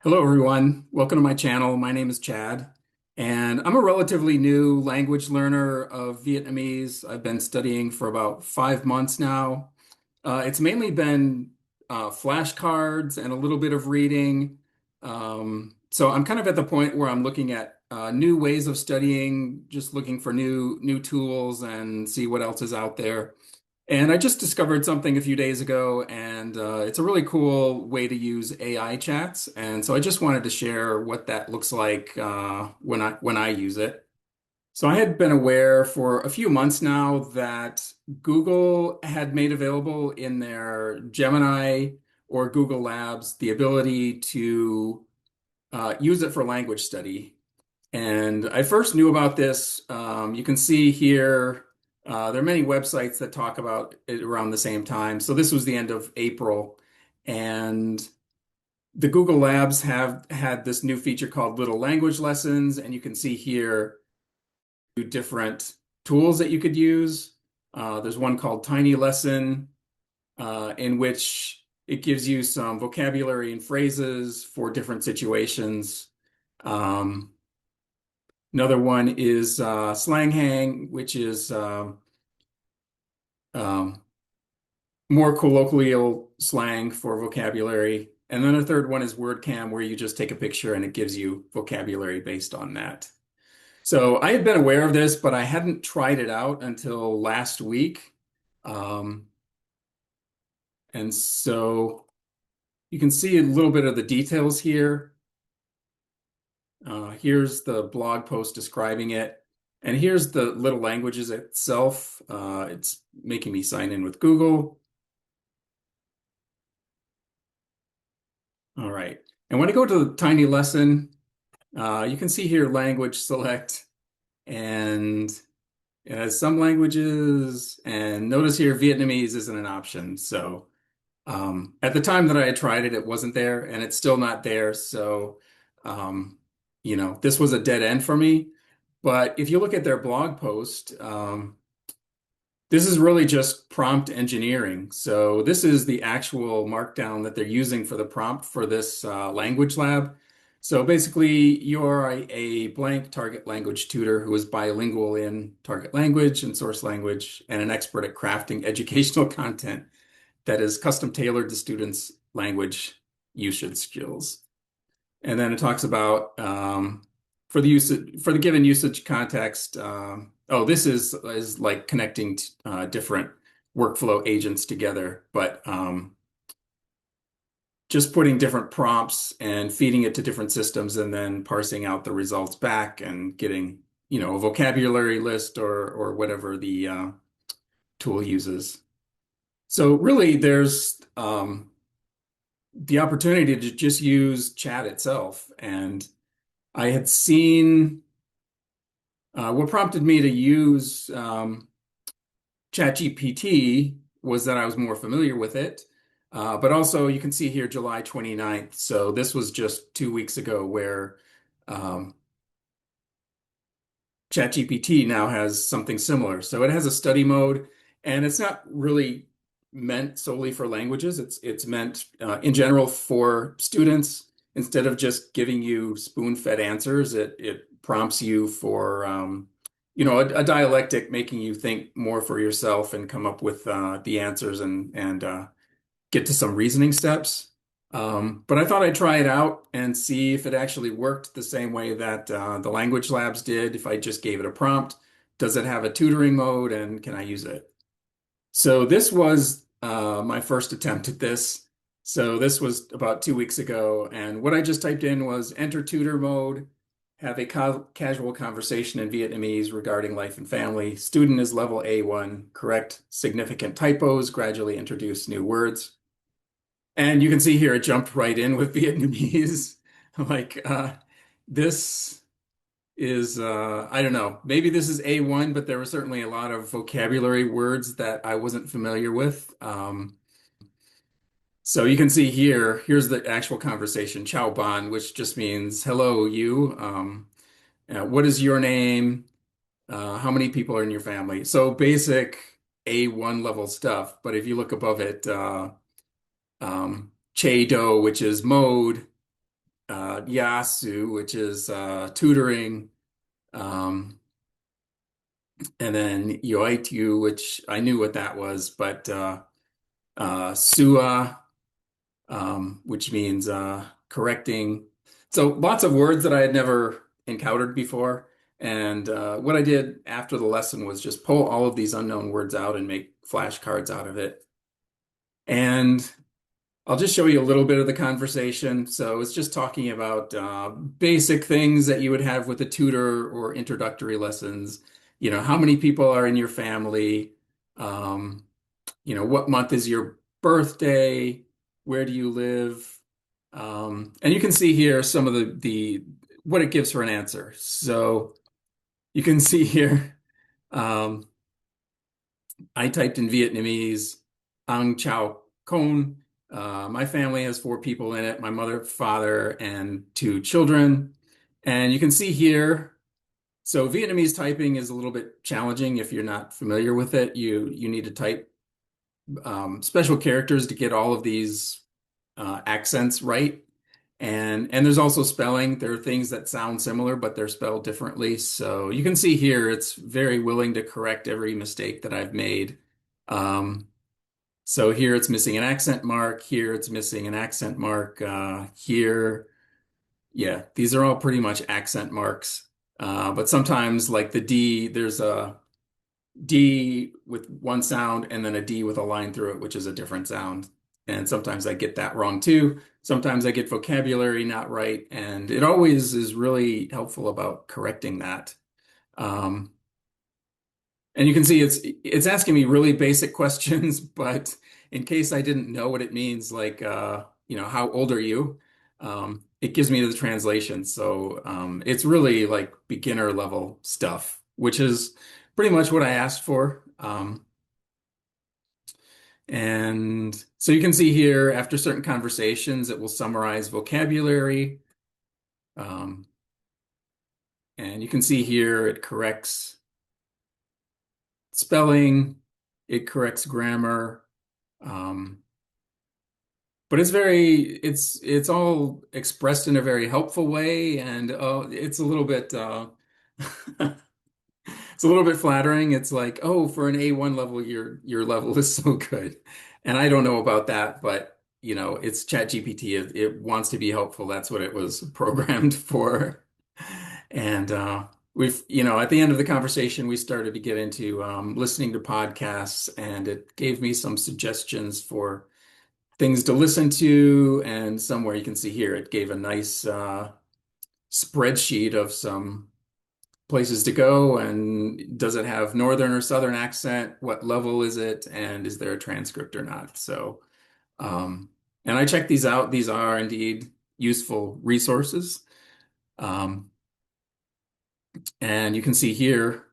Hello, everyone. Welcome to my channel. My name is Chad, and I'm a relatively new language learner of Vietnamese. I've been studying for about 5 months now. It's mainly been flashcards and a little bit of reading. So I'm kind of at the point where I'm looking at new ways of studying, just looking for new tools and see what else is out there. And I just discovered something a few days ago, and it's a really cool way to use AI chats. And so I just wanted to share what that looks like when I use it. So I had been aware for a few months now that Google had made available in their Gemini or Google Labs the ability to use it for language study. And I first knew about this. You can see here, there are many websites that talk about it around the same time. So this was the end of April. And the Google Labs have had this new feature called Little Language Lessons. And you can see here different tools that you could use. There's one called Tiny Lesson, in which it gives you some vocabulary and phrases for different situations. Um, Another one is Slang Hang, which is um, more colloquial slang for vocabulary. And then a third one is WordCam, where you just take a picture and it gives you vocabulary based on that. So I had been aware of this, but I hadn't tried it out until last week. Um, and so you can see a little bit of the details here. Here's the blog post describing it. And here's the little languages itself. It's making me sign in with Google. All right. And when I go to the tiny lesson, you can see here language select, and it has some languages. And notice here Vietnamese isn't an option. So at the time that I had tried it, it wasn't there, and it's still not there. So this was a dead end for me. But if you look at their blog post, this is really just prompt engineering. So this is the actual markdown that they're using for the prompt for this language lab. So basically, you're a blank target language tutor who is bilingual in target language and source language and an expert at crafting educational content that is custom tailored to students' language usage skills. And then it talks about for the usage for the given usage context. Oh, this is like connecting different workflow agents together, but just putting different prompts and feeding it to different systems, and then parsing out the results back and getting a vocabulary list or whatever the tool uses. So really, there's the opportunity to just use chat itself. And I had seen what prompted me to use ChatGPT was that I was more familiar with it. But also, you can see here July 29th. So this was just 2 weeks ago where um, ChatGPT now has something similar. So it has a study mode, and it's not really meant solely for languages. It's meant in general for students. Instead of just giving you spoon-fed answers, it prompts you for a dialectic, making you think more for yourself and come up with the answers and get to some reasoning steps. But I thought I'd try it out and see if it actually worked the same way that the language labs did. If I just gave it a prompt, does it have a tutoring mode and can I use it? So this was my first attempt at this. So this was about 2 weeks ago. And what I just typed in was enter tutor mode, have a casual conversation in Vietnamese regarding life and family. Student is level A1, correct significant typos, gradually introduce new words. And you can see here it jumped right in with Vietnamese. Like this is I don't know, maybe this is A1, but there were certainly a lot of vocabulary words that I wasn't familiar with. So you can see here, here's the actual conversation, Chào Ban, which just means hello, you. What is your name? How many people are in your family? So basic A1 level stuff. But if you look above it, Che Do, which is mode, Yasu, which is tutoring, um, and then Yoitu, which I knew what that was, but Sua, which means correcting. So lots of words that I had never encountered before. And what I did after the lesson was just pull all of these unknown words out and make flashcards out of it. And I'll just show you a little bit of the conversation. So it's just talking about basic things that you would have with a tutor or introductory lessons. You know, how many people are in your family? Um, you know, what month is your birthday? Where do you live? And you can see here some of the what it gives for an answer. So you can see here, um, I typed in Vietnamese, Ang Chau Kon. My family has four people in it, my mother, father, and two children. And you can see here, so Vietnamese typing is a little bit challenging if you're not familiar with it. You need to type special characters to get all of these accents right. And there's also spelling. There are things that sound similar, but they're spelled differently. So you can see here, it's very willing to correct every mistake that I've made. Um, so here it's missing an accent mark. Here it's missing an accent mark. Here, yeah, these are all pretty much accent marks. But sometimes, like the D, there's a D with one sound and then a D with a line through it, which is a different sound. And sometimes I get that wrong too. Sometimes I get vocabulary not right. And it always is really helpful about correcting that. Um, and you can see it's asking me really basic questions, but in case I didn't know what it means, like you know, how old are you? It gives me the translation. So it's really like beginner level stuff, which is pretty much what I asked for. And so you can see here, after certain conversations, it will summarize vocabulary. Um, and you can see here, it corrects spelling, it corrects grammar. Um, but it's all expressed in a very helpful way, and it's a little bit it's a little bit flattering. It's like, oh, for an A1 level, your level is so good. And I don't know about that, but you know, it's ChatGPT. It wants to be helpful. That's what it was programmed for. And you know, at the end of the conversation, we started to get into listening to podcasts, and it gave me some suggestions for things to listen to. And somewhere you can see here, it gave a nice spreadsheet of some places to go, and does it have northern or southern accent? What level is it? And is there a transcript or not? So, um, and I checked these out. These are indeed useful resources. Um, and you can see here,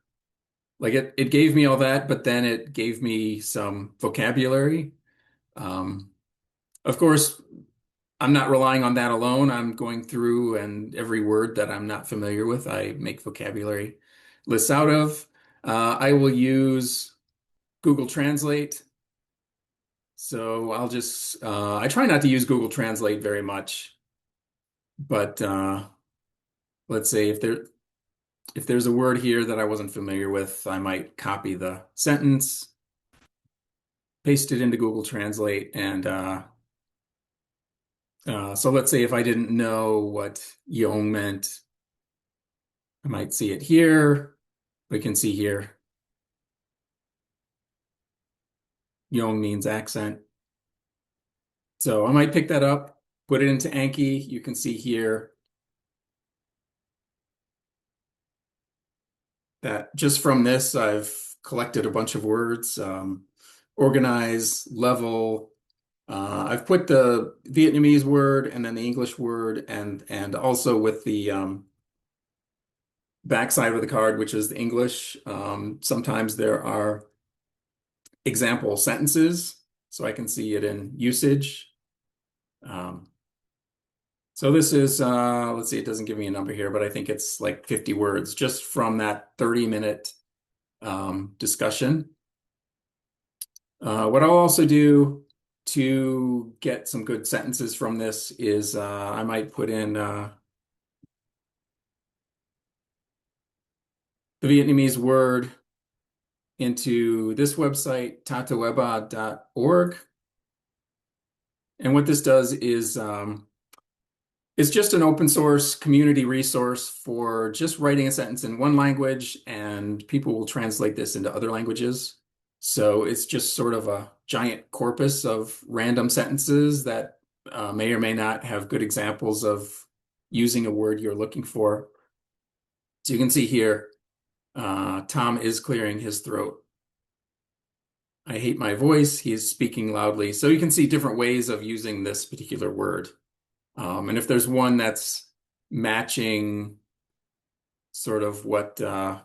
like it gave me all that, but then it gave me some vocabulary. Um, of course, I'm not relying on that alone. I'm going through, and every word that I'm not familiar with, I make vocabulary lists out of. I will use Google Translate. So I try not to use Google Translate very much, but let's say if there's a word here that I wasn't familiar with, I might copy the sentence, paste it into Google Translate, and so let's say if I didn't know what yong meant, I might see it here. We can see here, yong means accent. So I might pick that up, put it into Anki. You can see here that just from this, I've collected a bunch of words, organize, level. I've put the Vietnamese word and then the English word, and also with the backside of the card, which is the English. Sometimes there are example sentences, so I can see it in usage. Um, so this is, let's see, it doesn't give me a number here, but I think it's like 50 words just from that 30-minute discussion. What I'll also do to get some good sentences from this is I might put in the Vietnamese word into this website, tataweba.org. And what this does is it's just an open source community resource for just writing a sentence in one language, and people will translate this into other languages. So it's just sort of a giant corpus of random sentences that may or may not have good examples of using a word you're looking for. So you can see here, Tom is clearing his throat. I hate my voice. He's speaking loudly. So you can see different ways of using this particular word. And if there's one that's matching sort of what the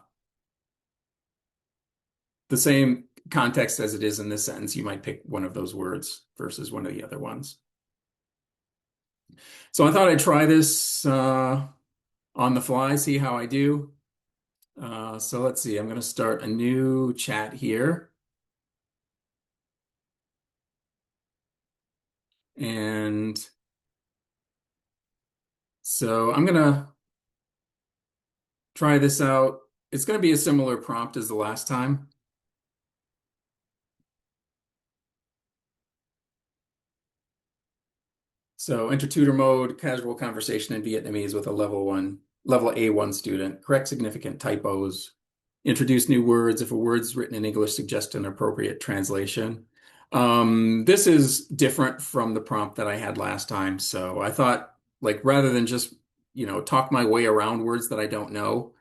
same context as it is in this sentence, you might pick one of those words versus one of the other ones. So I thought I'd try this on the fly, see how I do. So let's see, I'm going to start a new chat here. And so I'm going to try this out. It's going to be a similar prompt as the last time. So enter tutor mode, casual conversation in Vietnamese with a level A1 student. Correct significant typos. Introduce new words. If a word's written in English, suggest an appropriate translation. This is different from the prompt that I had last time. So I thought, like, rather than just, talk my way around words that I don't know,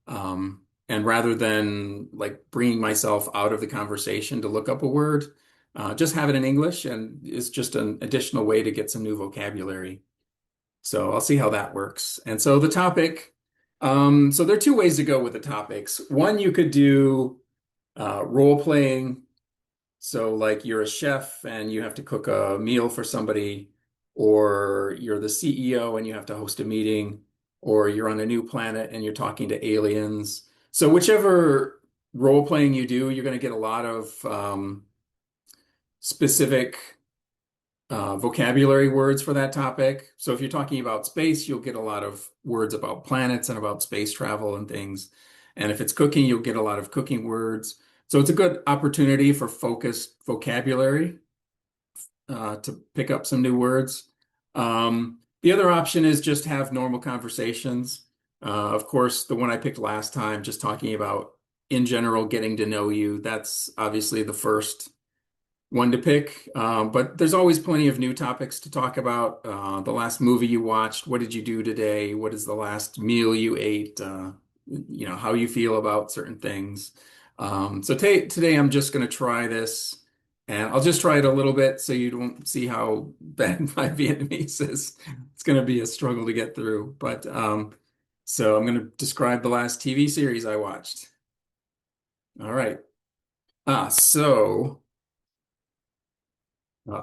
and rather than like bringing myself out of the conversation to look up a word, just have it in English, and it's just an additional way to get some new vocabulary. So I'll see how that works. And so the topic, so there are two ways to go with the topics. One, you could do role playing. So like you're a chef and you have to cook a meal for somebody, or you're the CEO and you have to host a meeting, or you're on a new planet and you're talking to aliens. So whichever role playing you do, you're going to get a lot of specific vocabulary words for that topic. So if you're talking about space, you'll get a lot of words about planets and about space travel and things. And if it's cooking, you'll get a lot of cooking words. So it's a good opportunity for focused vocabulary to pick up some new words. The other option is just have normal conversations. Of course, the one I picked last time, just talking about in general, getting to know you, that's obviously the first one to pick. But there's always plenty of new topics to talk about. The last movie you watched, what did you do today? What is the last meal you ate? How you feel about certain things. So today I'm just going to try this, and I'll just try it a little bit so you don't see how bad my Vietnamese is. It's going to be a struggle to get through. But so I'm going to describe the last TV series I watched. All right. So uh,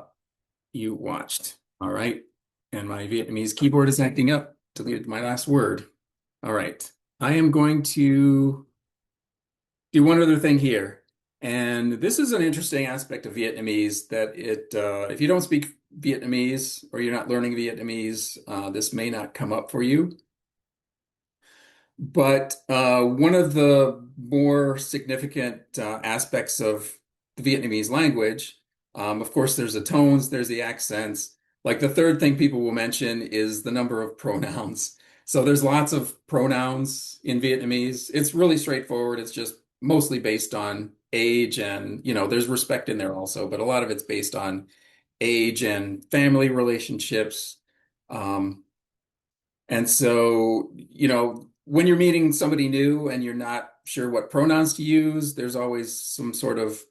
you watched. All right. And my Vietnamese keyboard is acting up. Deleted my last word. All right. I am going to do one other thing here. And this is an interesting aspect of Vietnamese that if you don't speak Vietnamese or you're not learning Vietnamese, this may not come up for you. But one of the more significant aspects of the Vietnamese language, of course, there's the tones, there's the accents. Like the third thing people will mention is the number of pronouns. So there's lots of pronouns in Vietnamese. It's really straightforward. It's just mostly based on age, and there's respect in there also, but a lot of it's based on age and family relationships. Um, and so, when you're meeting somebody new and you're not sure what pronouns to use, there's always some sort of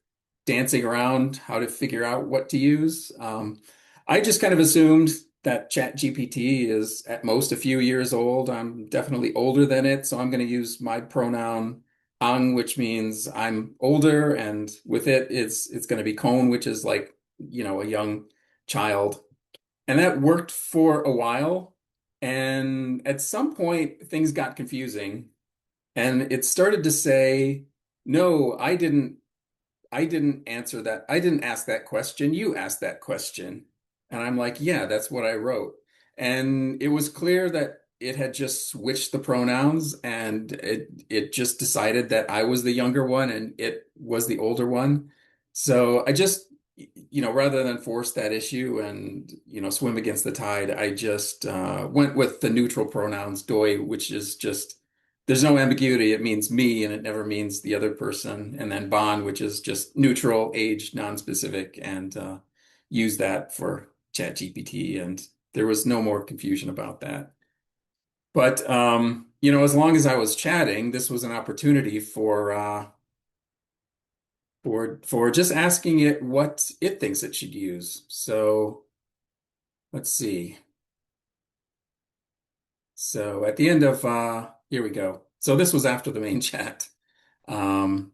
dancing around how to figure out what to use. I just kind of assumed that ChatGPT is at most a few years old. I'm definitely older than it, so I'm going to use my pronoun ang, which means I'm older, and with it's going to be kon, which is like, a young child. And that worked for a while. And at some point, things got confusing. And it started to say, no, I didn't answer that. I didn't ask that question. You asked that question. And I'm like, yeah, that's what I wrote. And it was clear that it had just switched the pronouns, and it just decided that I was the younger one and it was the older one. So I just, rather than force that issue and, swim against the tide, I just went with the neutral pronouns, doi, which is just, there's no ambiguity. It means me and it never means the other person. And then ban, which is just neutral, age, non-specific, and use that for ChatGPT. And there was no more confusion about that. But as long as I was chatting, this was an opportunity for just asking it what it thinks it should use. So let's see. So at the end of here we go. So this was after the main chat. Um,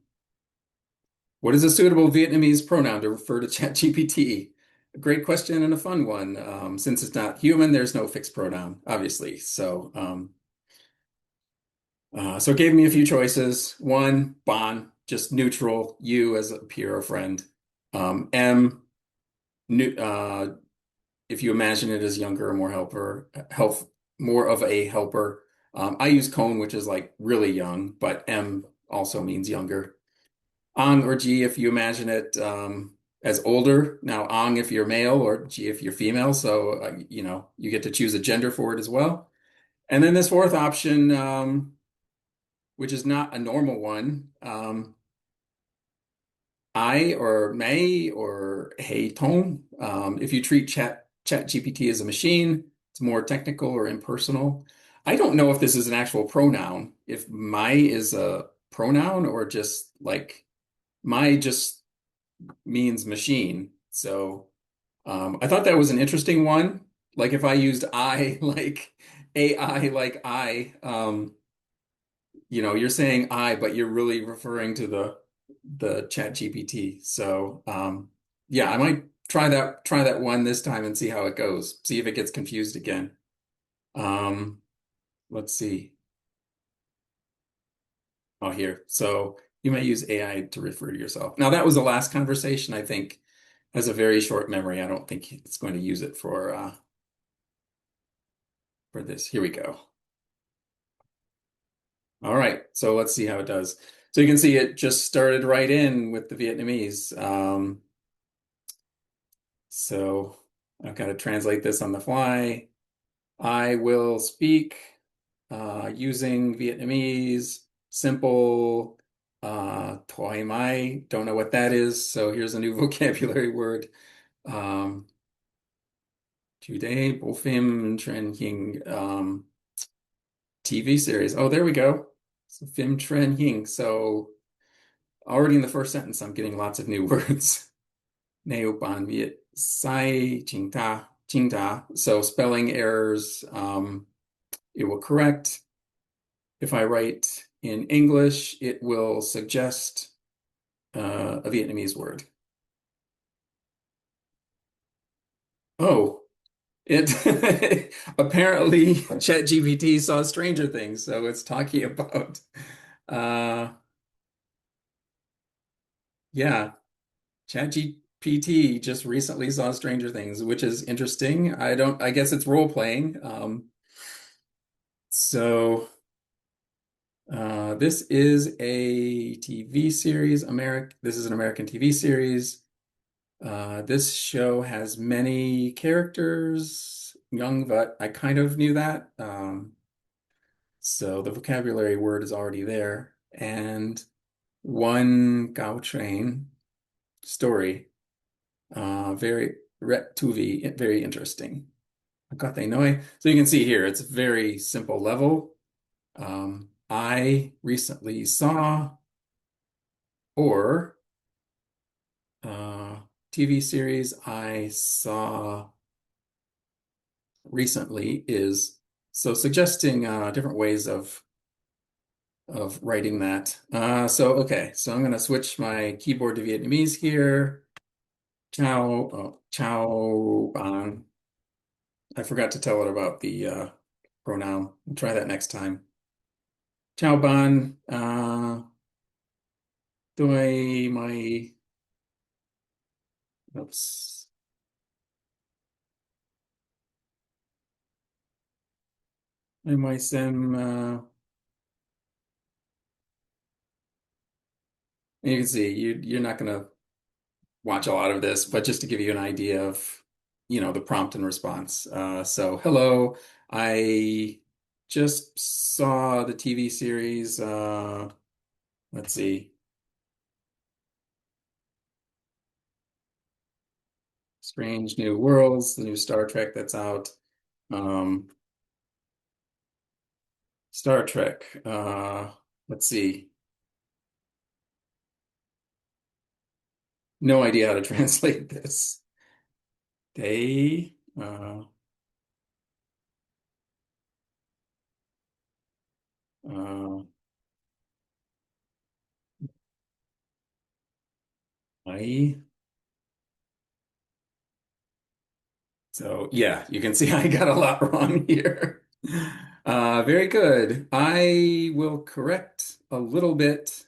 what is a suitable Vietnamese pronoun to refer to ChatGPT? A great question and a fun one. Since it's not human, there's no fixed pronoun, obviously. So it gave me a few choices. One, Bon, just neutral, you as a peer or friend. M, new, if you imagine it as younger or more of a helper. I use Cone, which is like really young, but M also means younger. Ang or G if you imagine it as older. Now, Ang if you're male or G if you're female. So, you get to choose a gender for it as well. And then this fourth option, which is not a normal one. I or May or Hey Tone. If you treat ChatGPT as a machine, it's more technical or impersonal. I don't know if this is an actual pronoun, if my is a pronoun or just like my just means machine. So I thought that was an interesting one. Like if I used I like AI like you're saying I, but you're really referring to the Chat GPT. So yeah, I might try that one this time and see how it goes. See if it gets confused again. Um, let's see. Oh, here. So you may use AI to refer to yourself. Now that was the last conversation, I think, has a very short memory. I don't think it's going to use it for this. Here we go. All right, so let's see how it does. So you can see it just started right in with the Vietnamese. So I've got to translate this on the fly. I will speak using Vietnamese, simple, Toi Mai. Don't know what that is, so here's a new vocabulary word. Um, Today, bộ phim truyền hình, TV series. Oh, there we go. So phim truyền hình. So already in the first sentence, I'm getting lots of new words. Neo Ban Viet Sai Ching Ta. So spelling errors, it will correct. If I write in English, it will suggest a Vietnamese word. Oh, it apparently ChatGPT saw Stranger Things, so it's talking about uh yeah, ChatGPT just recently saw Stranger Things, which is interesting. I guess it's role playing. So this is a TV series, this is an American TV series. This show has many characters, young, but I kind of knew that. So the vocabulary word is already there. And one Gao Train story, very Tuvi, very interesting. Got Noi. So you can see here, it's a very simple level. I recently saw, or TV series I saw recently is so suggesting different ways of writing that. So okay, so I'm gonna switch my keyboard to Vietnamese here. Chào bạn. I forgot to tell it about the pronoun. We'll try that next time. Chào bạn. Tôi my oops. MySim, you can see you're not going to watch a lot of this, but just to give you an idea of, the prompt and response. So, hello, I just saw the TV series. Let's see, Strange New Worlds, the new Star Trek that's out. Um, Star Trek. Let's see. No idea how to translate this. They, uh, I. So yeah, you can see I got a lot wrong here. Very good. I will correct a little bit.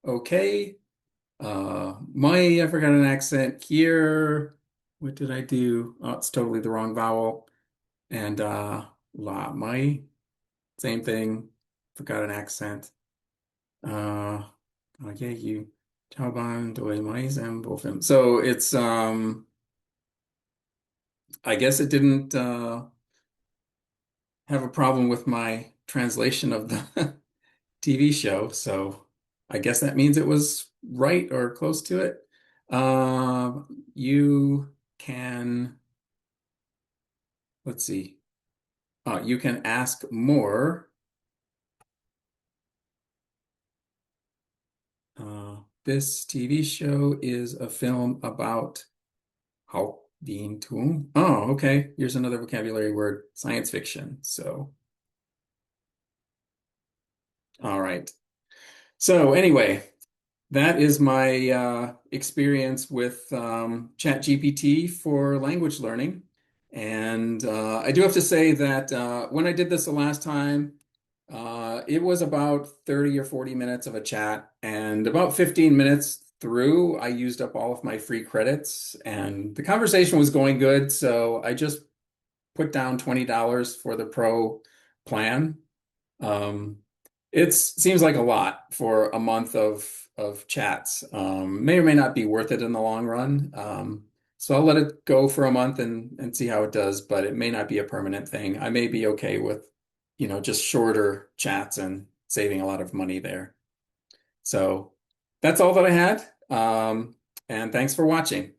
Okay. I forgot an accent here. What did I do? Oh, it's totally the wrong vowel. And my, same thing. Forgot an accent. Yeah, you. Taban, doi, mais, and bofim. So it's I guess it didn't have a problem with my translation of the TV show, so I guess that means it was right or close to it. You can, let's see, you can ask more. This TV show is a film about how being tun. Oh, okay. Here's another vocabulary word, science fiction. So, all right. So anyway, that is my experience with ChatGPT for language learning. And I do have to say that when I did this the last time, it was about 30 or 40 minutes of a chat, and about 15 minutes through, I used up all of my free credits, and the conversation was going good. So I just put down $20 for the pro plan. Um, it seems like a lot for a month of chats. May or may not be worth it in the long run. So I'll let it go for a month and see how it does, but it may not be a permanent thing. I may be okay with, just shorter chats and saving a lot of money there. So that's all that I had. And thanks for watching.